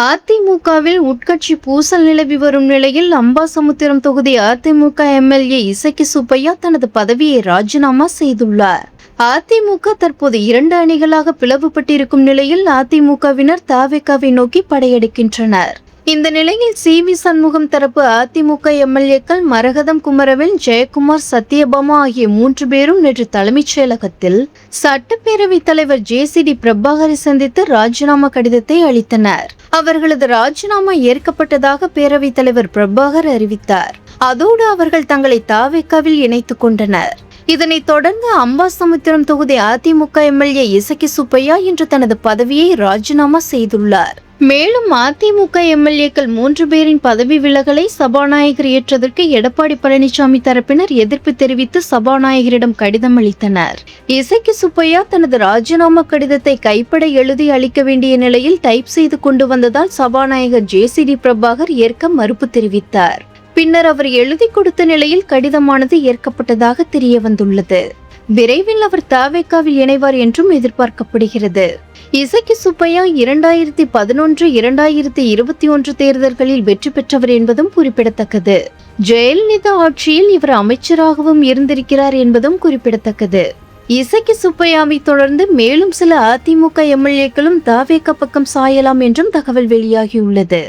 அதிமுகவில் உட்கட்சி பூசல் நிலவி வரும் நிலையில் அம்பாசமுத்திரம் தொகுதி அதிமுக எம்எல்ஏ இசக்கி சுப்பையா தனது பதவியை ராஜினாமா செய்துள்ளார். அதிமுக தற்போது 2 அணிகளாக பிளவுபட்டிருக்கும் நிலையில் அதிமுகவினர் தாவேகாவை நோக்கி படையெடுக்கின்றனர். இந்த நிலையில் சி.வி. சண்முகம் தரப்பு அதிமுக எம்எல்ஏக்கள் மரகதம் குமரவேல், ஜெயக்குமார், சத்யபாமா ஆகிய 3 பேரும் நேற்று தலைமைச் செயலகத்தில் சட்டப்பேரவைத் தலைவர் ஜே.சி.டி. பிரபாகரை சந்தித்து ராஜினாமா கடிதத்தை அளித்தனர். அவர்களது ராஜினாமா ஏற்கப்பட்டதாக பேரவைத் தலைவர் பிரபாகர் அறிவித்தார். அதோடு அவர்கள் தங்களை தாவேகாவில் இணைத்துக் கொண்டனர். இதனைத் தொடர்ந்து அம்பாசமுத்திரம் தொகுதி அதிமுக எம்எல்ஏ இசக்கி சுப்பையா இன்று தனது பதவியை ராஜினாமா செய்துள்ளார். மேலும் அதிமுக எம்எல்ஏக்கள் 3 பேரின் பதவி விலகலை சபாநாயகர் ஏற்றதற்கு எடப்பாடி பழனிசாமி தரப்பினர் எதிர்ப்பு தெரிவித்து சபாநாயகரிடம் கடிதம் அளித்தனர். இசக்கி சுப்பையா தனது ராஜினாமா கடிதத்தை கைப்பட எழுதி அளிக்க வேண்டிய நிலையில் டைப் செய்து கொண்டு வந்ததால் சபாநாயகர் ஜே.சி.டி. பிரபாகர் ஏற்க மறுப்பு தெரிவித்தார். பின்னர் அவர் எழுதி கொடுத்த நிலையில் கடிதமானது ஏற்கப்பட்டதாக தெரிய வந்துள்ளது. விரைவில் அவர் தாவேகாவில் இணைவார் என்றும் எதிர்பார்க்கப்படுகிறது. இசக்கி சுப்பையா 2011, 2021 தேர்தல்களில் வெற்றி பெற்றவர் என்பதும் குறிப்பிடத்தக்கது. ஜெயலலிதா ஆட்சியில் இவர் அமைச்சராகவும் இருந்திருக்கிறார் என்பதும் குறிப்பிடத்தக்கது. இசக்கி சுப்பையாவை தொடர்ந்து மேலும் சில அதிமுக எம்எல்ஏக்களும் தாவேகா பக்கம் சாயலாம் என்றும் தகவல் வெளியாகியுள்ளது.